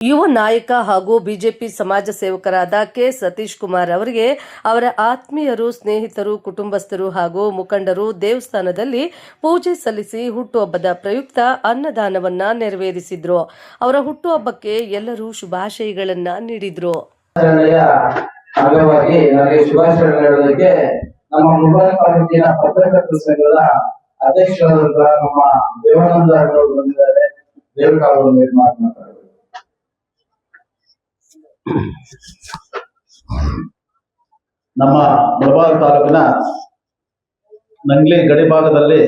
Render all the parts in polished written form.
ಯುವ ನಾಯಕ ಹಾಗೂ ಬಿಜೆಪಿ ಸಮಾಜ ಸೇವಕರಾದ ಕೆ ಸತೀಶ್ ಕುಮಾರ್ ಅವರಿಗೆ ಅವರ ಆತ್ಮೀಯರು, ಸ್ನೇಹಿತರು, ಕುಟುಂಬಸ್ಥರು ಹಾಗೂ ಮುಖಂಡರು ದೇವಸ್ಥಾನದಲ್ಲಿ ಪೂಜೆ ಸಲ್ಲಿಸಿ ಹುಟ್ಟುಹಬ್ಬದ ಪ್ರಯುಕ್ತ ಅನ್ನದಾನವನ್ನ ನೆರವೇರಿಸಿದ್ರು. ಅವರ ಹುಟ್ಟುಹಬ್ಬಕ್ಕೆ ಎಲ್ಲರೂ ಶುಭಾಶಯಗಳನ್ನ ನೀಡಿದ್ರು. ಅಧ್ಯಕ್ಷರಾದ ನಮ್ಮ ದೇವಾನಂದ ಅವರು ಬಂದಿದ್ದಾರೆ. ನಮ್ಮ ಮುಳಬಾಗಿಲು ತಾಲೂಕಿನ ನಂಗ್ಲಿ ಗಡಿ ಭಾಗದಲ್ಲಿ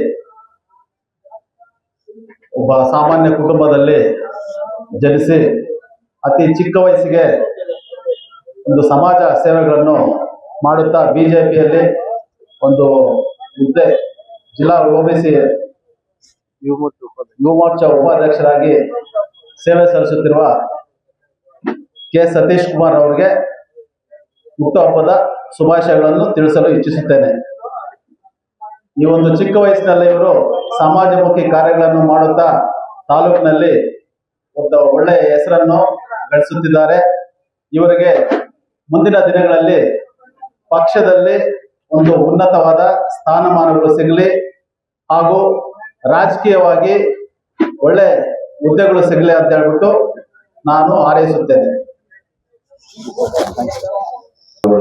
ಒಬ್ಬ ಸಾಮಾನ್ಯ ಕುಟುಂಬದಲ್ಲಿ ಜನಿಸಿ ಅತಿ ಚಿಕ್ಕ ವಯಸ್ಸಿಗೆ ಒಂದು ಸಮಾಜ ಸೇವೆಗಳನ್ನು ಮಾಡುತ್ತಾ ಬಿಜೆಪಿಯಲ್ಲಿ ಒಂದು ಹುದ್ದೆ ಜಿಲ್ಲಾ OBC ಯುವ ಮೋರ್ಚಾ ಉಪಾಧ್ಯಕ್ಷರಾಗಿ ಸೇವೆ ಸಲ್ಲಿಸುತ್ತಿರುವ ಕೆ ಸತೀಶ್ ಕುಮಾರ್ ಅವರಿಗೆ ಹುಟ್ಟುಹಬ್ಬದ ಶುಭಾಶಯಗಳನ್ನು ತಿಳಿಸಲು ಇಚ್ಛಿಸುತ್ತೇನೆ. ಈ ಒಂದು ಚಿಕ್ಕ ವಯಸ್ಸಿನಲ್ಲಿ ಇವರು ಸಮಾಜಮುಖಿ ಕಾರ್ಯಗಳನ್ನು ಮಾಡುತ್ತಾ ತಾಲೂಕಿನಲ್ಲಿ ಒಂದು ಒಳ್ಳೆಯ ಹೆಸರನ್ನು ಗಳಿಸುತ್ತಿದ್ದಾರೆ. ಇವರಿಗೆ ಮುಂದಿನ ದಿನಗಳಲ್ಲಿ ಪಕ್ಷದಲ್ಲಿ ಒಂದು ಉನ್ನತವಾದ ಸ್ಥಾನಮಾನಗಳು ಸಿಗಲಿ ಹಾಗೂ ರಾಜಕೀಯವಾಗಿ ಒಳ್ಳೆ ಹುದ್ದೆಗಳು ಸಿಗಲಿ ಅಂತ ಹೇಳ್ಬಿಟ್ಟು ನಾನು ಹಾರೈಸುತ್ತೇನೆ.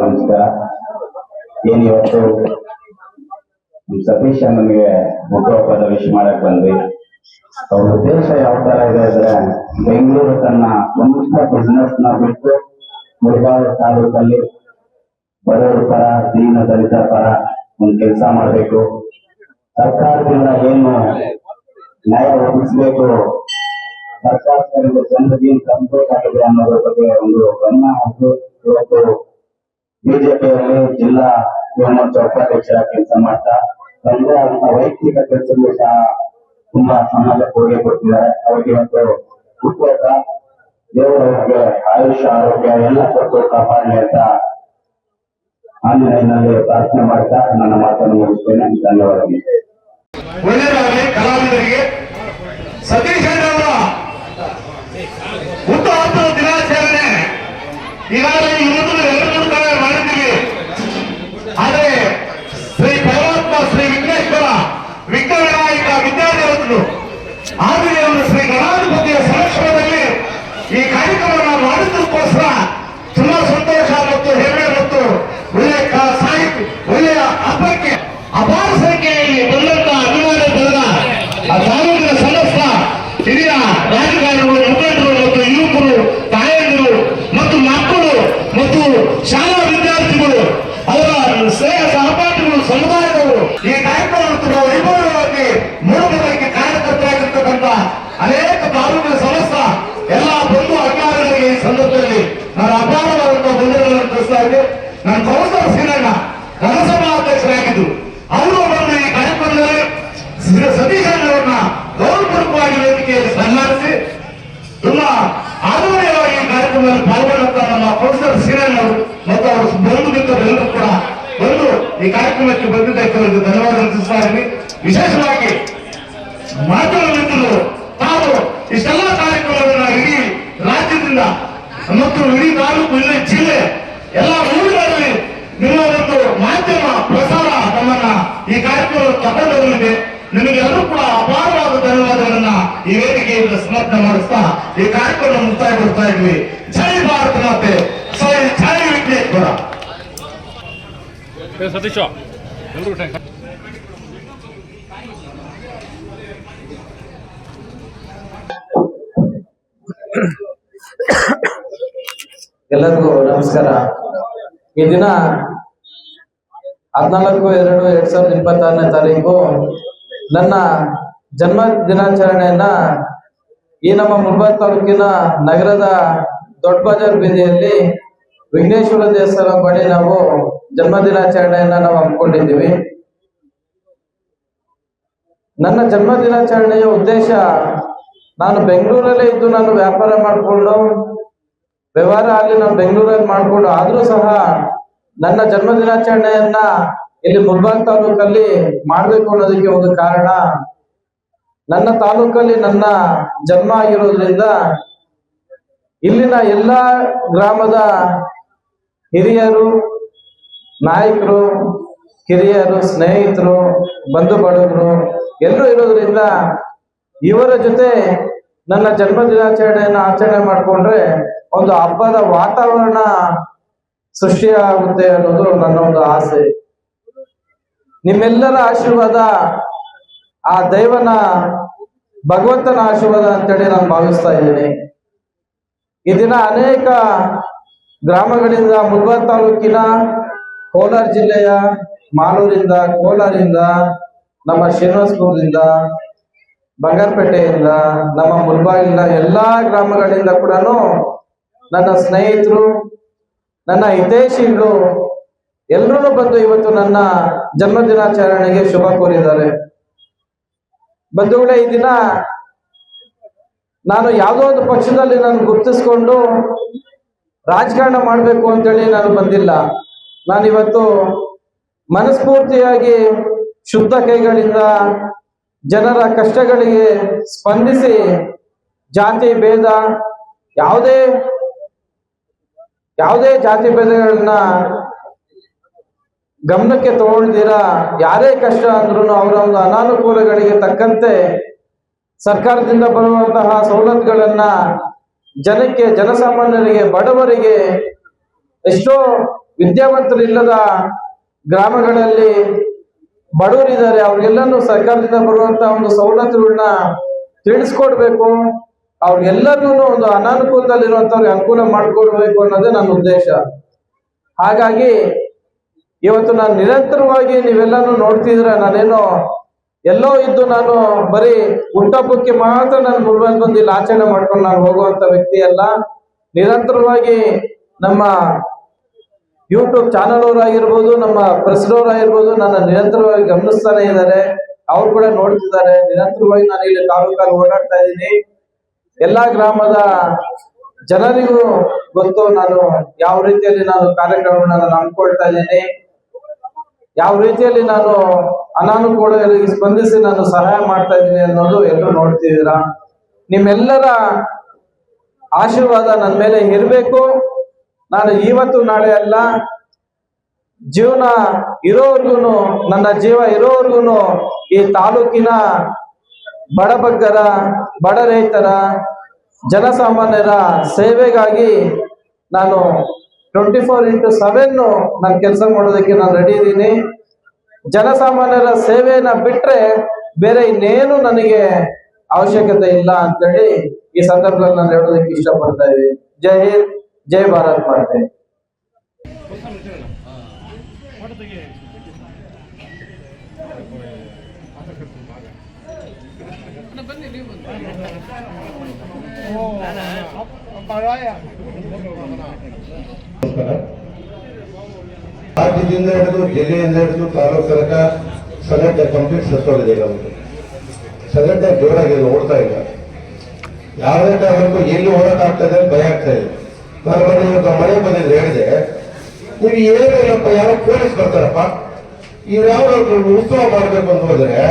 ನಮಸ್ಕಾರ. ಇವತ್ತು ಸತೀಶ್ ಅಣ್ಣನಿಗೆ ಹುಟ್ಟುಹಬ್ಬದ ವಿಶ್ ಮಾಡಕ್ ಬಂದ್ವಿ. ಅವ್ರ ಉದ್ದೇಶ ಯಾವ ತರ ಇದೆ ಅಂದ್ರೆ, ಬೆಂಗಳೂರು ತನ್ನ ಸ್ವಂತ ಬಿಸ್ನೆಸ್ ನ ಬಿಟ್ಟು ಮುಳಬಾಗಿಲು ತಾಲೂಕಲ್ಲಿ ಬಡವರ ಪರ, ದೀನ ದಲಿತರ ಪರ ಒಂದು ಕೆಲಸ ಮಾಡಬೇಕು, ಸರ್ಕಾರದಿಂದ ಏನು ನ್ಯಾಯ ಒದಗಿಸಬೇಕು, ಸರ್ಕಾರದಿಂದ ಜನರಿಗೆ ಏನು ತರಬೇಕಾಗಿದೆ ಅನ್ನೋದ್ರ ಬಗ್ಗೆ ಒಂದು ಗಮನ ಹಾಕಿ ಇವತ್ತು ಬಿಜೆಪಿಯಲ್ಲಿ ಜಿಲ್ಲಾ ಯುವ ಮೋರ್ಚಾ ಉಪಾಧ್ಯಕ್ಷರ ಕೆಲಸ ಮಾಡ್ತಾ ತಂದೆ ಅಂತ ವೈಯಕ್ತಿಕ ಕೆಲಸಗಳು ಸಹ ತುಂಬಾ ಸಮಾಜಕ್ಕೆ ಕೊಡುಗೆ ಕೊಡ್ತಿದ್ದಾರೆ. ಅವರಿಗೆ ಇವತ್ತು ಹುಟ್ಟುಹಬ್ಬ, ದೇವರವರಿಗೆ ಆಯುಷ್ಯ ಆರೋಗ್ಯ ಎಲ್ಲ ಕೊಟ್ಟು ಕಾಪಾಡಲಿ ಅಂತ ಆನ್ಲೈನ್ನಲ್ಲಿ ಪ್ರಾರ್ಥನೆ ಮಾಡ್ತಾ ನನ್ನ ಮಾತನ್ನು ಮುಗಿಸ್ತೇನೆ. ಧನ್ಯವಾದಗಳು. ಒಳ್ಳೆಯದಾಗಲಿ ಕಲಾವಿದರಿಗೆ. ಸತೀಶ್ ಅವರ ಹುಟ್ಟುಹಬ್ಬದ ದಿನಾಚರಣೆ ಈಗಾಗಲೇ ಎಲ್ಲರೂ ಕಡೆ ಮಾಡಿದ್ದೀವಿ. ಆದರೆ ಶ್ರೀ ಪರಮಾತ್ಮ ಶ್ರೀ ವಿಘ್ನೇಶ್ವರ ವಿಘ್ನ ವಿನಾಯಕ ವಿದ್ಯಾದೇವತರು ಆಂಜನೇಯವರು ಶ್ರೀ ಗಣಾಧಿಪತಿಯ ಸಂರಕ್ಷಣೆಯಲ್ಲಿ ಈ ಕಾರ್ಯಕ್ರಮವನ್ನು ಮಾಡುವುದಕ್ಕೋಸ್ಕರ ತುಂಬಾ ಸಂತೋಷ ಮತ್ತು ಹೆಮ್ಮೆ ಮತ್ತು ಒಳ್ಳೆಯ ಹಬ್ಬಕ್ಕೆ ಅಪಾರ ಸಂಖ್ಯೆಯಲ್ಲಿ ಬಂದಂತ ಅಭಿಮಾನ ಬಳಗ ತಾಲೂಕಿನ ಸಮಸ್ತ ಹಿರಿಯ ರಾಜಕಾರಣಿಗಳು, ಮುಖಂಡರು ಮತ್ತು ಯುವಕರು, ತಾಯಂದಿರು ಮತ್ತು ಮಕ್ಕಳು ಮತ್ತು ಶಾಲಾ ವಿದ್ಯಾರ್ಥಿಗಳು, ಅವರ ಸ್ನೇಹ ಸಹಪಾಠಿಗಳು, ಸಮುದಾಯದವರು ಈ ಕಾರ್ಯಕ್ರಮವನ್ನು ತುಂಬಾ ವೈಭವವಾಗಿ ಮೂಡುವುದಕ್ಕೆ ಕಾರ್ಯಕರ್ತರಾಗಿರ್ತಕ್ಕಂಥ ಅನೇಕ ತಾಲೂಕಿನ ಸಮಸ್ತ ಎಲ್ಲ ಬಂಧು ಅಧಿಕಾರಿಗಳಿಗೆ ಈ ಸಂದರ್ಭದಲ್ಲಿ ನಾನು ಅಪಾರವಾದಂತಹ ಬಂಧುಗಳನ್ನು ತಿಳಿಸ್ತಾ ಇದ್ದೆ. ನಾನು ಕೌನ್ಸಿಲರ್ ಸೀನಣ್ಣ ನಗರಸಭಾ ಅಧ್ಯಕ್ಷರಾಗಿದ್ದು ಅವರು ಬಂದು ಈ ಕಾರ್ಯಕ್ರಮದಲ್ಲಿ ಸತೀಶ್ ಅವರನ್ನ ಗೌರವಪೂರ್ವಕವಾಗಿ ವೇದಿಕೆಯಲ್ಲಿ ಸನ್ಮಾನಿಸಿ ತುಂಬಾ ಆದರಣೀಯವಾಗಿ ಈ ಕಾರ್ಯಕ್ರಮದಲ್ಲಿ ಪಾಲ್ಗೊಂಡಂತ ನಮ್ಮ ಕೌನ್ಸಿಲರ್ ಸೀನಣ್ಣ ಅವರು ಮತ್ತು ಅವರ ಬಂಧು ಮಿತ್ರರೆಲ್ಲರೂ ಕೂಡ ಬಂದು ಈ ಕಾರ್ಯಕ್ರಮಕ್ಕೆ ಬಂದಿದ್ದಕ್ಕೆ ಅವರಿಗೆ ಧನ್ಯವಾದ ತಿಳಿಸ್ತಾ ಇದ್ದೀನಿ. ವಿಶೇಷವಾಗಿ ಮಾಧ್ಯಮ ಮಿತ್ರರು ತಾವು ಇಷ್ಟೆಲ್ಲ ಕಾರ್ಯಕ್ರಮಗಳನ್ನ ಇಡೀ ರಾಜ್ಯದಿಂದ ಮತ್ತು ಇಡೀ ತಾಲೂಕು, ಇಡೀ ಜಿಲ್ಲೆ, ಎಲ್ಲ ಊರುಗಳಲ್ಲಿ ನಿಮ್ಮ ಒಂದು ಮಾಧ್ಯಮ ಪ್ರಸಾರ ನಮ್ಮನ್ನ ಈ ಕಾರ್ಯಕ್ರಮ ತಗೊಂಡೋಗಲಿದೆ. ನಿಮಗೆಲ್ಲರೂ ಕೂಡ ಅಪಾರವಾದ ಧನ್ಯವಾದಗಳನ್ನ ಈ ವೇದಿಕೆಯಿಂದ ಸಮರ್ಪಣೆ ಮಾಡಿಸ್ತಾ ಈ ಕಾರ್ಯಕ್ರಮ ಮುಕ್ತಾಯಗೊಳಿಸ್ತಾ ಇದ್ವಿ. ಜೈ ಭಾರತ ಮಾತೆ, ಜೈ ವಿಘ್ನೇಶ್ವರ. ಸತೀಶ ಎಲ್ಲರಿಗೂ ನಮಸ್ಕಾರ. ಈ ದಿನ 14/2/2026ನೇ ತಾರೀಕು ನನ್ನ ಜನ್ಮ ದಿನಾಚರಣೆಯನ್ನ ಈ ನಮ್ಮ ಮುಳಬಾಗಿಲು ತಾಲೂಕಿನ ನಗರದ ದೊಡ್ಡ ಬಜಾರ್ ಬೀದಿಯಲ್ಲಿ ವಿಘ್ನೇಶ್ವರ ದೇವಸ್ಥಾನ ಬಳಿ ನಾವು ಜನ್ಮ ದಿನಾಚರಣೆಯನ್ನ ನಾವು ಹಮ್ಮಿಕೊಂಡಿದ್ದೀವಿ. ನನ್ನ ಜನ್ಮ ದಿನಾಚರಣೆಯ ಉದ್ದೇಶ, ನಾನು ಬೆಂಗಳೂರಲ್ಲೇ ಇದ್ದು ನಾನು ವ್ಯಾಪಾರ ಮಾಡಿಕೊಂಡು ವ್ಯವಹಾರ ಅಲ್ಲಿ ನಾನು ಬೆಂಗಳೂರಲ್ಲಿ ಮಾಡಿಕೊಂಡು ಆದ್ರೂ ಸಹ ನನ್ನ ಜನ್ಮ ದಿನಾಚರಣೆಯನ್ನ ಇಲ್ಲಿ ಮುಳಬಾಗಿಲು ತಾಲೂಕಲ್ಲಿ ಮಾಡ್ಬೇಕು ಅನ್ನೋದಕ್ಕೆ ಒಂದು ಕಾರಣ, ನನ್ನ ತಾಲೂಕಲ್ಲಿ ನನ್ನ ಜನ್ಮ ಆಗಿರೋದ್ರಿಂದ ಇಲ್ಲಿನ ಎಲ್ಲ ಗ್ರಾಮದ ಹಿರಿಯರು, ನಾಯಕರು, ಕಿರಿಯರು, ಸ್ನೇಹಿತರು, ಬಂಧು ಬಳಗರು ಎಲ್ಲರೂ ಇರೋದ್ರಿಂದ ಇವರ ಜೊತೆ ನನ್ನ ಜನ್ಮ ದಿನಾಚರಣೆಯನ್ನು ಆಚರಣೆ ಮಾಡಿಕೊಂಡ್ರೆ ಒಂದು ಹಬ್ಬದ ವಾತಾವರಣ ಸೃಷ್ಟಿಯಾಗುತ್ತೆ ಅನ್ನೋದು ನನ್ನ ಒಂದು ಆಸೆ. ನಿಮ್ಮೆಲ್ಲರ ಆಶೀರ್ವಾದ, ಆ ದೈವನ ಭಗವಂತನ ಆಶೀರ್ವಾದ ಅಂತೇಳಿ ನಾನು ಭಾವಿಸ್ತಾ ಇದ್ದೀನಿ. ಈ ದಿನ ಅನೇಕ ಗ್ರಾಮಗಳಿಂದ, ಮುಳಬಾಗಿಲು ತಾಲೂಕಿನ ಕೋಲಾರ ಜಿಲ್ಲೆಯ ಮಾಲೂರಿಂದ, ಕೋಲಾರಿಂದ, ನಮ್ಮ ಶ್ರೀನಿವಾಸಪುರದಿಂದ, ಬಂಗಾರಪೇಟೆಯಿಂದ, ನಮ್ಮ ಮುಳಬಾಗಿಲಿನ ಎಲ್ಲಾ ಗ್ರಾಮಗಳಿಂದ ಕೂಡ ನನ್ನ ಸ್ನೇಹಿತರು, ನನ್ನ ಹಿತೈಷಿಗಳು ಎಲ್ಲರೂ ಬಂದು ಇವತ್ತು ನನ್ನ ಜನ್ಮ ದಿನಾಚರಣೆಗೆ ಶುಭ ಕೋರಿದ್ದಾರೆ. ಬಂಧುಗಳೇ, ಈ ದಿನ ನಾನು ಯಾವುದೋ ಒಂದು ಪಕ್ಷದಲ್ಲಿ ನಾನು ಗುರುತಿಸ್ಕೊಂಡು ರಾಜಕಾರಣ ಮಾಡಬೇಕು ಅಂತೇಳಿ ನಾನು ಬಂದಿಲ್ಲ. ನಾನಿವತ್ತು ಮನಸ್ಫೂರ್ತಿಯಾಗಿ ಶುದ್ಧ ಕೈಗಳಿಂದ ಜನರ ಕಷ್ಟಗಳಿಗೆ ಸ್ಪಂದಿಸಿ, ಜಾತಿ ಭೇದ ಯಾವುದೇ ಜಾತಿ ಭೇದಗಳನ್ನ ಗಮನಕ್ಕೆ ತಗೊಳ್ದಿರ ಯಾರೇ ಕಷ್ಟ ಅಂದ್ರೂ ಅವರ ಒಂದು ಅನಾನುಕೂಲಗಳಿಗೆ ತಕ್ಕಂತೆ ಸರ್ಕಾರದಿಂದ ಬರುವಂತಹ ಸವಲತ್ತುಗಳನ್ನ ಜನಕ್ಕೆ, ಜನಸಾಮಾನ್ಯರಿಗೆ, ಬಡವರಿಗೆ, ಎಷ್ಟೋ ವಿದ್ಯಾವಂತರಿಲ್ಲದ ಗ್ರಾಮಗಳಲ್ಲಿ ಬಡವರಿದ್ದಾರೆ, ಅವ್ರಿಗೆಲ್ಲನೂ ಸರ್ಕಾರದಿಂದ ಬರುವಂತಹ ಒಂದು ಸವಲತ್ತುಗಳನ್ನ ತಿಳಿಸ್ಕೊಡ್ಬೇಕು, ಅವ್ರಿಗೆಲ್ಲರಿಗೂ ಒಂದು ಅನಾನುಕೂಲದಲ್ಲಿರುವಂತವ್ರಿಗೆ ಅನುಕೂಲ ಮಾಡಿಕೊಡ್ಬೇಕು ಅನ್ನೋದೇ ನನ್ನ ಉದ್ದೇಶ. ಹಾಗಾಗಿ ಇವತ್ತು ನಾನು ನಿರಂತರವಾಗಿ ನೀವೆಲ್ಲಾನು ನೋಡ್ತಿದ್ರೆ, ನಾನೇನೋ ಎಲ್ಲೋ ಇದ್ದು ನಾನು ಬರೀ ಹುಟ್ಟಹಬ್ಬಕ್ಕೆ ಮಾತ್ರ ನಾನು ಮುಳಬಾಗಿಲು ಬಂದು ಇಲ್ಲಿ ಆಚರಣೆ ಮಾಡ್ಕೊಂಡು ನಾನು ಹೋಗುವಂತ ವ್ಯಕ್ತಿ ಅಲ್ಲ. ನಿರಂತರವಾಗಿ ನಮ್ಮ ಯೂಟ್ಯೂಬ್ ಚಾನಲ್ ಅವರಾಗಿರ್ಬೋದು, ನಮ್ಮ ಪ್ರೆಸ್ನವರಾಗಿರ್ಬೋದು ನನ್ನ ನಿರಂತರವಾಗಿ ಗಮನಿಸ್ತಾನೆ ಇದ್ದಾರೆ. ಅವ್ರು ಕೂಡ ನೋಡ್ತಿದ್ದಾರೆ. ನಿರಂತರವಾಗಿ ನಾನು ಇಲ್ಲಿ ತಾಲೂಕಲ್ಲಿ ಓಡಾಡ್ತಾ ಇದ್ದೀನಿ. ಎಲ್ಲಾ ಗ್ರಾಮದ ಜನರಿಗೂ ಗೊತ್ತು ನಾನು ಯಾವ ರೀತಿಯಲ್ಲಿ ನಾನು ಕಾರ್ಯಕ್ರಮಗಳನ್ನ ನಾನು ಹಮ್ಮಿಕೊಳ್ತಾ ಇದ್ದೀನಿ, ಯಾವ ರೀತಿಯಲ್ಲಿ ನಾನು ಅನಾನುಕೂಲಗಳಿಗೆ ಸ್ಪಂದಿಸಿ ನಾನು ಸಹಾಯ ಮಾಡ್ತಾ ಇದ್ದೀನಿ ಅನ್ನೋದು ಎಲ್ಲರೂ ನೋಡ್ತಿದ್ದೀರಾ. ನಿಮ್ಮೆಲ್ಲರ ಆಶೀರ್ವಾದ ನನ್ನ ಮೇಲೆ ಇರಬೇಕು. ನಾನು ಇವತ್ತು ನಾಳೆ ಅಲ್ಲ, ಜೀವನ ಇರೋವರ್ಗು, ನನ್ನ ಜೀವ ಇರೋವರ್ಗು ಈ ತಾಲೂಕಿನ ಬಡಬಗ್ಗರ, ಬಡ ರೈತರ, ಜನಸಾಮಾನ್ಯರ ಸೇವೆಗಾಗಿ ನಾನು 24x7 ನಾನು ಕೆಲಸ ಮಾಡೋದಕ್ಕೆ ನಾನು ರೆಡಿ ಇದ್ದೀನಿ. ಜನಸಾಮಾನ್ಯರ ಸೇವೆಯನ್ನ ಬಿಟ್ರೆ ಬೇರೆ ಇನ್ನೇನು ನನಗೆ ಅವಶ್ಯಕತೆ ಇಲ್ಲ ಅಂತೇಳಿ ಈ ಸಂದರ್ಭದಲ್ಲಿ ನಾನು ಹೇಳೋದಕ್ಕೆ ಇಷ್ಟಪಡ್ತಾ ಇದ್ದೀನಿ. ಜೈ ಹಿಂದ್, ಜೈ ಭಾರತ್ ಮಾತೆ. ರಾಜ್ಯದಿಂದ ಹಿಡಿದು ಜಿಲ್ಲೆಯಿಂದ ಹಿಡಿದು ತಾಲೂಕು ತನಕ ಸಂಘಟನೆ ಕಂಪ್ಲೀಟ್ ಸತ್ತೋಗಿದೆ. ನಮಗೆ ಸಂಘಟನೆ ಜೋರಾಗಿ ಓಡ್ತಾ ಇಲ್ಲ. ಯಾವುದೇ ಕಾರಣಕ್ಕೂ ಎಲ್ಲಿ ಓಡೋಕ್ಕಾಗ್ತದೆ ಅಂತ ಭಯ ಆಗ್ತಾ ಇದೆ. ನಾನು ಬಂದು ಇವತ್ತು ಮನೆ ಬಂದಿದ್ದು ಹೇಳಿದೆ, ನೀವು ಏನಿಲ್ಲಪ್ಪ, ಯಾರೋ ಪೊಲೀಸ್ ಬರ್ತಾರಪ್ಪ, ಇವ್ರು ಯಾವ ಉತ್ಸವ ಮಾಡ್ಬೇಕು ಅಂತ ಹೋದ್ರೆ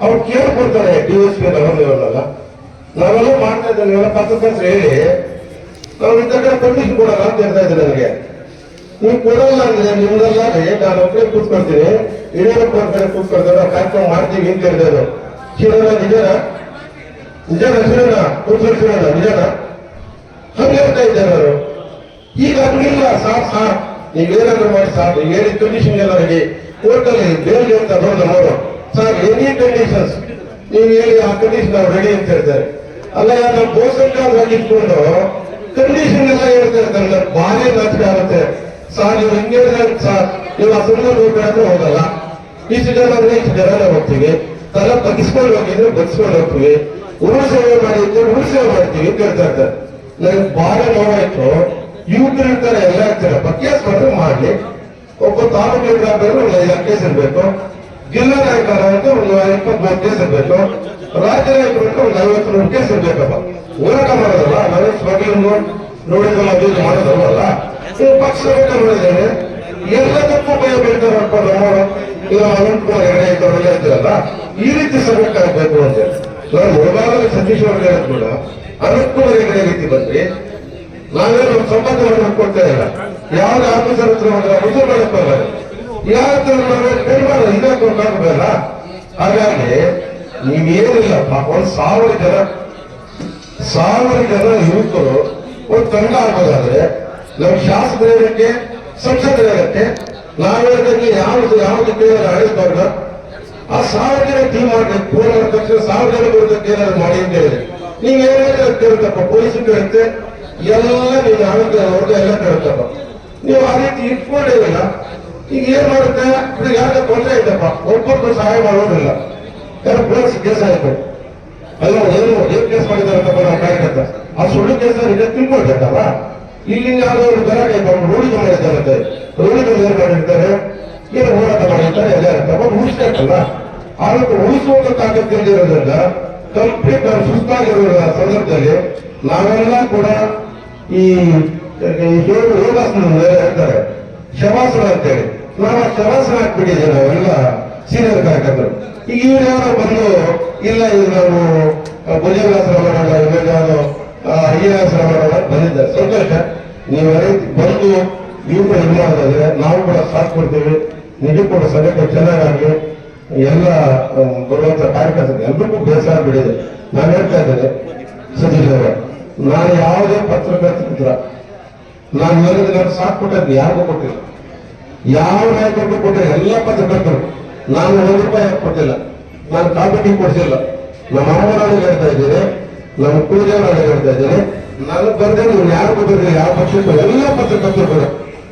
ಅವ್ರು ಕೇಳ್ಕೊಡ್ತಾರೆ. DSP ನಾವೆಲ್ಲ ಮಾಡ್ತಾ ಇದ್ದೇವೆ, ನೀವೆಲ್ಲ ಪತ್ರಕರ್ತರು ಹೇಳಿ ನಾವು ಇಂಥ ಕಡೆ ಪರ್ಮಿಷನ್ ಕೊಡಲ್ಲ ಅಂತ ಹೇಳ್ತಾ ಇದ್ದಾರೆ. ನನಗೆ ನೀವು ಕೊಡಲ್ಲ ಅಂದ್ರೆ ನಿಮ್ದಲ್ಲ, ನಾನು ಒಬ್ಬರೇ ಕೂತ್ಕೊಳ್ತೀನಿ, ಹಿರಿಯರಪ್ಪ ಒಂದ್ ಕಡೆ ಕೂತ್ಕೊಳ್ತಾರೆ, ನಾವು ಕಾರ್ಯಕ್ರಮ ಮಾಡ್ತೀವಿ ಅಂತ ಹೇಳಿದ್ರು. ಶಿವನ ನಿಜನ ಶಿವನ ಕೂತ್ಕೊಂಡು ಶಿವನ ನಿಜನ ಹಂಗೆ ಹೇಳ್ತಾ ಇದ್ದಾರೆ ಅವರು. ಈಗ ಹಂಗಿಲ್ಲ. ಸಾರ್ ನೀವೇನಾದ್ರು ಮಾಡಿ ಸಾರ್, ನೀವು ಹೇಳಿ ಕಂಡೀಷನ್ ಎಲ್ಲ ರೆಡಿ, ಕೋರ್ಟಲ್ಲಿ ಬೇಲ್ ಅಂತ ನೋಡು ಸರ್, ಎನಿ ಕಂಡೀಷನ್ಸ್ ನೀವು ಹೇಳಿ ಆ ಕಂಡೀಷನ್ ನಾವು ರೆಡಿ ಅಂತ ಹೇಳ್ತಾರೆ. ಅಲ್ಲ, ನಾವು ಬೋಸಂಕಾಗಿ ಇಟ್ಕೊಂಡು ಕಂಡೀಷನ್ ಎಲ್ಲ ಹೇಳ್ತಾ ಇರ್ತಾರೆ. ಭಾರಿ ನಾಚಿಕೆ ಆಗುತ್ತೆ ಸಾರ್. ನೀವು ಹಿಂಗೆ ಸಾರ್, ನೀವು ಆ ಸುಮ್ಮನೆ ಹೋಗ್ಬೇಕಂದ್ರೆ ಹೋಗಲ್ಲ, ಇಷ್ಟು ಜನ ಅಂದ್ರೆ ಇಷ್ಟು ಜನನೇ ಹೋಗ್ತೀವಿ, ತಲೆ ಬಗ್ಗಿಸ್ಕೊಂಡು ಹೋಗಿದ್ರೆ ಬಗ್ಗಿಸ್ಕೊಂಡು ಹೋಗ್ತೀವಿ, ಊರು ಸೇವೆ ಮಾಡಿದ್ರೆ ಊರು ಸೇವೆ ಮಾಡ್ತೀವಿ ಅಂತ ಹೇಳ್ತಾ ಇರ್ತಾರೆ. ನನಗೆ ಭಾರಿ ನೋವಾಯ್ತು. ಯುವಕರು ಇರ್ತಾರೆ, ಎಲ್ಲ ಇರ್ತಾರೆ, ಕೇಸ್ ಬಂದ್ರೆ ಮಾಡ್ಲಿ. ಒಬ್ಬ ತಾಲೂಕು ಇರ್ಬೇಕಾದ್ರೆ ಒಂದು 5 ಕೇಸ್ ಇರ್ಬೇಕು, ಜಿಲ್ಲಾ ನಾಯಕರ ಅಂತ ಒಂದು 23 ಕೇಸ್ ಇರ್ಬೇಕು, ರಾಜ್ಯ ನಾಯಕರು ಒಂದು 53 ಕೇಸ್ ಇರ್ಬೇಕಪ್ಪ. ಹೋರಾಟ ಮಾಡೋದಲ್ಲ, ನಾವೇ ಸ್ಮಗ್ಲಿಂಗ್ ನೋಡಿದ್ರೆ ಅಭಿವೃದ್ಧಿ ಮಾಡೋದಲ್ವಲ್ಲ. ನೀವು ಪಕ್ಷ ನೋಡಿದ್ದೇನೆ, ಎಲ್ಲದಕ್ಕೂ ಭಯ ಬೀಳ್ತಾರೆ ಅನ್ಕೊಂಡು ನಮ್ಮವರು. ಈಗ ಅನಂತಕುಮಾರ್ ಹೆಗಡೆ ಇದ್ದವರೆಲ್ಲ ಇದ್ದಾರಲ್ಲ, ಈ ರೀತಿ ಸಂಘಟನೆ ಆಗಬೇಕು ಅಂತ ನಾನು ಮುಳಬಾಗಿಲು ಸತೀಶ್ ಅವ್ರಿಗೆ ಹೇಳೋದು ಕೂಡ, ಅನಂತಕುಮಾರ್ ಹೆಗಡೆ ರೀತಿ ಬಂದ್ರಿ, ನಾವೇನು ಸಂಬಂಧವನ್ನು ಕೊಡ್ತಾ ಇಲ್ಲ. ಯಾವ್ದು ಆಫೀಸರ್ ಹತ್ರ ರುಜು ಮಾಡಕ್ಕಲ್ಲ, ಯಾವ ಇದೇ ಕೊಡ್ಬೇಕಲ್ಲ. ಹಾಗಾಗಿ ನೀವೇನಿಲ್ಲ, 1,000 ಜನ ಯುವಕರು ಒಂದು ತಂಡ ಆಗೋದಾದ್ರೆ ನಮ್ಮ ಶಾಸಕರಿಗೆ ಸಂಸದರಿಗೆ ನಾವೇಳಿದಂಗೆ ಯಾವ್ದು ಕೇಳಿದ್ರೆ ಆಡಳಿತವ್ರನ್ನ ಆ 1,000 ಜನ ಟೀಮ್ ಮಾಡ್ಬೇಕು. ಫೋನ್ ಮಾಡಿದ ತಕ್ಷಣ 1,000 ಜನ ಬರೋದಕ್ಕೆ ಏನಾದ್ರು ಮಾಡಿ ಅಂತ ಹೇಳಿದ್ರೆ ನೀವು ಏನಾದ್ರು ಕೇಳ್ತಪ್ಪ, ಪೊಲೀಸ್ ಕೇಳುತ್ತೆ, ಎಲ್ಲ ನೀವು ಆಡಳಿತ ಅವ್ರಿಗೆ ಎಲ್ಲ ಕೇಳುತ್ತಪ್ಪ. ನೀವು ಆ ರೀತಿ ಇಟ್ಕೊಂಡಿರಲಿಲ್ಲ. ಈಗ ಏನ್ ಮಾಡುತ್ತೆ, ಯಾಕೆ ತೊಂದರೆ ಐತಪ್ಪ, ಒಬ್ಬೊಬ್ಬರು ಸಹಾಯ ಮಾಡೋದಿಲ್ಲ. ಯಾರು ಪೊಲೀಸ್ ಕೇಸ್ ಆಯ್ತು ಅಲ್ಲ, ಏನ್ ಕೇಸ್ ಮಾಡಿದಾರಪ್ಪ ನಾವು ಕಾಯ್ಕತ್ತ, ಆ ಸುಳ್ಳು ಕೇಸ್ ಈಗ ತಿಳ್ಕೊಳ್ಬೇಕಲ್ಲ. ಇಲ್ಲಿ ಯಾವ್ದಾದ್ರು ಗಲಾಟೆ ರೂಢಿಗೆ ಮಾಡಿರ್ತಾರೆ, ರೂಢಿಗೆ ಏನ್ ಮಾಡಿರ್ತಾರೆ, ಏನು ಹೋರಾಟ ಮಾಡಿರ್ತಾರೆ, ಎಲ್ಲ ಇರ್ತಪ್ಪ ಉಳಿಸ್ಬೇಕಲ್ಲ. ಆರೋಗ್ಯ ಉಳಿಸುವಂತ ತಾಕತ್ತಿರೋದ್ರಿಂದ ಕಂಪ್ಲೀಟ್ ಸುಸ್ತಾಗಿರೋ ಸಂದರ್ಭದಲ್ಲಿ ನಾವೆಲ್ಲ ಕೂಡ ಈ ಯೋಗಾಸನ ಹೇಳ್ತಾರೆ ಶವಾಸನ ಅಂತೇಳಿ, ನಾವು ಶವಾಸನ ಹಾಕ್ಬಿಟ್ಟಿದ್ದೀವಿ ನಾವೆಲ್ಲ ಸೀನಿಯರ್ ಕಾರ್ಯಕರ್ತರು. ಈಗ ಇವ್ರು ಯಾರೋ ಬಂದು ಇಲ್ಲ ಇದು ನಾವು ಭುಜಂಗಾಸನ ಮಾಡೋಣ, ಇವಾಗ ಯಾವ್ದು ಅಯ್ಯಾಸನ ಮಾಡೋಣ ಬಂದಿದ್ದಾರೆ. ಸಂತೋಷ, ನೀವು ಬಂದು ನೀವು ಕೂಡ ಇದು ಮಾಡೋದಾದ್ರೆ ನಾವು ಕೂಡ ಸಾಥ್ ಕೊಡ್ತೀವಿ. ನಿಜ ಕೂಡ ಸಂಘಟನೆ ಚೆನ್ನಾಗಿ ಎಲ್ಲ ಬರುವಂತ ಕಾರ್ಯಕರ್ತರು ಎಲ್ರಿಗೂ ಬೇಸರ ಬಿಡಿದೆ. ನಾನು ಹೇಳ್ತಾ ಇದ್ದೇನೆ ಸತೀಶ್ ಅವರೇ, ನಾನು ಯಾವುದೇ ಪತ್ರಕರ್ತರ ನಾನು ಹೇಳಿದ್ರೆ ನಾನು ಸಾಥ್ ಕೊಟ್ಟದ್ದು ಯಾರಿಗೂ ಕೊಟ್ಟಿಲ್ಲ, ಯಾವ ನಾಯಕರಿಗೂ ಕೊಟ್ಟಿಲ್ಲ. ಎಲ್ಲ ಪತ್ರಕರ್ತರು ನಾನು ₹1 ಕೊಟ್ಟಿಲ್ಲ, ನಾನು ಕಾಪಿ ಕೊಡಿಸಿಲ್ಲ. ನಮ್ಮ ಅಮ್ಮನಾಡಿಗೆ ಹೇಳ್ತಾ ಇದ್ದೀನಿ, ನಮ್ಮ ಕುಲದೇವರಾಡಿಗೆ ಹೇಳ್ತಾ ಇದ್ದೀನಿ, ನಾನು ಬರ್ದೆ ನೀವು ಯಾರಿಗೂ ಬರ್ರಿ, ಯಾವ ಪಕ್ಷಕ್ಕೂ ಎಲ್ಲ ಪತ್ರಕರ್ತರು ಕೂಡ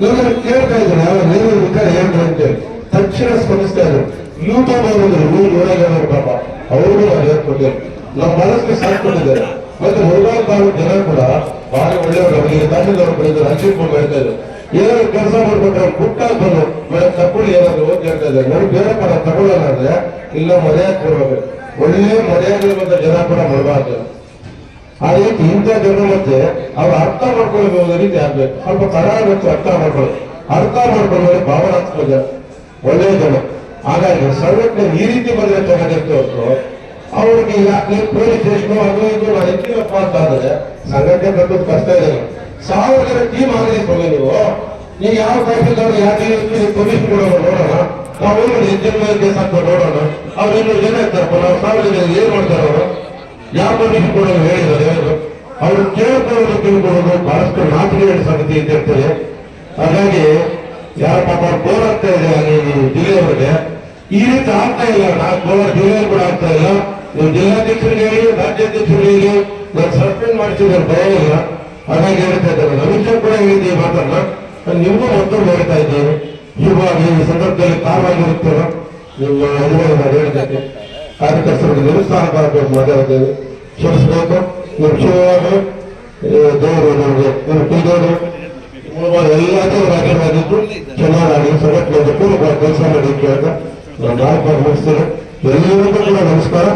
ನಾನು ಕೇಳ್ತಾ ಇದ್ದೀನಿ, ಯಾವ ನೀವು ವಿಚಾರ ಹೇಳ್ರಿ ಅಂತೇಳಿ ತಕ್ಷಣ ಸ್ಪಂದಿಸ್ತಾ ಇದ್ರು. ಯೂಟ್ಯೂಬ್ ಅವರು ನೂರಾರು ಪಾಪ ಅವ್ರಿಗೂ ನಾವು ಹೇಳ್ಕೊಟ್ಟಿಲ್ಲ, ನಮ್ಮ ಮನಸ್ಸಿಗೆ ಸಾಥ್ ಕೊಟ್ಟಿದ್ದಾರೆ. ಮತ್ತೆ ಮುರುಘಾ ಜನ ಕೂಡ ಬಹಳ ಒಳ್ಳೆಯವರು, ಅವರಿಗೆ ತಮಿಳವರು ಬಂದಿದ್ದಾರೆ, ಅಂಚಿಪುರ್ ಹೇಳ್ತಾ ಇದ್ರು, ಏನಾದ್ರು ಕೆಲಸ ಮಾಡ್ಬಿಟ್ರೆ ಬುಟ್ಟಾಗಿ ಬಂದು ಮನೆ ತಗೊಳ್ಳಿ ಏನಾದ್ರು ಓದಿ ಹೇಳ್ತಾ ಇದ್ದಾರೆ. ನೋಡಿ ಬೇರೆ ಪರ ತಗೊಳ್ಳೋಣ ಅಂದ್ರೆ ಇಲ್ಲ ಮರ್ಯಾದೆ ಕೊಡ್ಬೇಕು, ಒಳ್ಳೆ ಮರ್ಯಾದೆ ಜನ ಕೂಡ ಮಾಡಬಾರ್ದು. ಆ ರೀತಿ ಇಂಥ ಜನ ಮತ್ತೆ ಅವ್ರು ಅರ್ಥ ಮಾಡ್ಕೊಳ್ಳೋ ರೀತಿ ಆಗ್ಬೇಕು. ಸ್ವಲ್ಪ ತರ ಮತ್ತು ಅರ್ಥ ಮಾಡ್ಕೊಳ್ಳೋದು ಭಾವನಾತ್ಮಕ ಜನ, ಒಳ್ಳೆಯ ಜನ. ಹಾಗಾಗಿ ಸಂಘಟನೆ ಈ ರೀತಿ ಬಂದ್ರೆ ಚೆನ್ನಾಗಿರುತ್ತೆ ಹೊತ್ತು ಅವ್ರಿಗೆ ಪೊಲೀಸ್ ಸ್ಟೇಷನ್ ಅದು ಇದು ಹೆಚ್ಚಿನಪ್ಪ ಅಂತ ಆದ್ರೆ ಸಂಘಟನೆ ಕಟ್ಟೋದು ಕಷ್ಟ ಇದೆ. 1,000 ಜನ ಟೀಮ್ ಆಗಲಿ ಸ್ವಾಮಿ ನೀವು ಯಾವ ಕಾಯ್ತಿದ್ದವ್ರು ಯಾಕೆ ಪೊಲೀಸ್ ಕೊಡೋಣ ನೋಡೋಣ, ನಾವು ಹೆಚ್ಚಿನ ಕೇಸ್ ಹಾಕೊಂಡು ನೋಡೋಣ. ಅವ್ರು 200 ಜನ ಇರ್ತಾರಪ್ಪ, ನಾವು 1,000 ಜನ ಏನ್ ಮಾಡ್ತಾರೆ ಅವರು, ಯಾವ ಪೊಲೀಸ್ ಕೊಡೋದು ಹೇಳಿದ್ದಾರೆ ಅವ್ರು ಕೇಳ್ಕೊಳ್ಳೋದು ತಿಳ್ಕೊಳ್ಳೋದು ಬಹಳಷ್ಟು ನಾಚಿಕೆಯ ಸಂಗತಿ ಅಂತ ಇರ್ತದೆ. ಹಾಗಾಗಿ ಯಾರ ಪಾಪ ಬೋರ್ ಆಗ್ತಾ ಇದೆ ಈ ಜಿಲ್ಲೆಯವರಿಗೆ, ಈ ರೀತಿ ಆಗ್ತಾ ಇಲ್ಲ. ಜಿಲ್ಲೆಯಲ್ಲಿ ಕೂಡ ಆಗ್ತಾ ಇಲ್ಲ. ನೀವು ಜಿಲ್ಲಾಧ್ಯಕ್ಷರಿಗೆ ಹೇಳಿ, ರಾಜ್ಯಾಧ್ಯಕ್ಷರಿಗೆ ಹೇಳಿ, ನಾನು ಸಸ್ಪೆಂಡ್ ಮಾಡಿಸಿದ್ರೆ ಬರೋದಿಲ್ಲ. ಹಾಗಾಗಿ ಹೇಳ್ತಾ ಇದ್ದೇನೆ, ರಮೇಶ್ ಕೂಡ ಹೇಳಿದ್ದೀವಿ ಮಾತನ್ನ, ನಿಮಗೂ ಮತ್ತೊಂದು ಹೇಳ್ತಾ ಇದ್ದೇವೆ. ಹೀಗಾಗಿ ಈ ಸಂದರ್ಭದಲ್ಲಿ ಕಾರಣವಾಗಿರುತ್ತೇವೆ ನಿಮ್ಮ ಅನುಭವ ಹೇಳಿದ್ದಕ್ಕೆ ಕಾರ್ಯಕರ್ತರಿಗೆ ನಿರುತ್ಸಾಹ ಮಾಡಬೇಕು, ಮಾತಾಡ್ತೇವೆ, ಕ್ಷಮಿಸಬೇಕು. ನೀವು ಕ್ಷೇಮವಾಗಿ ದೇವರು ನಮಗೆ ನೀವು ತಿಳಿದವರು ಎಲ್ಲದೂ ರಾಜ್ಯವಾಗಿದ್ದು ಚೆನ್ನಾಗಿ ಸಂಘಟನೆ ಕೆಲಸ ಮಾಡಿ ಕೇಳಿದ ನಾನು 4 ಮುಗಿಸ್ತೇನೆ. ಎಲ್ಲರಿಗೂ ಕೂಡ ನಮಸ್ಕಾರ.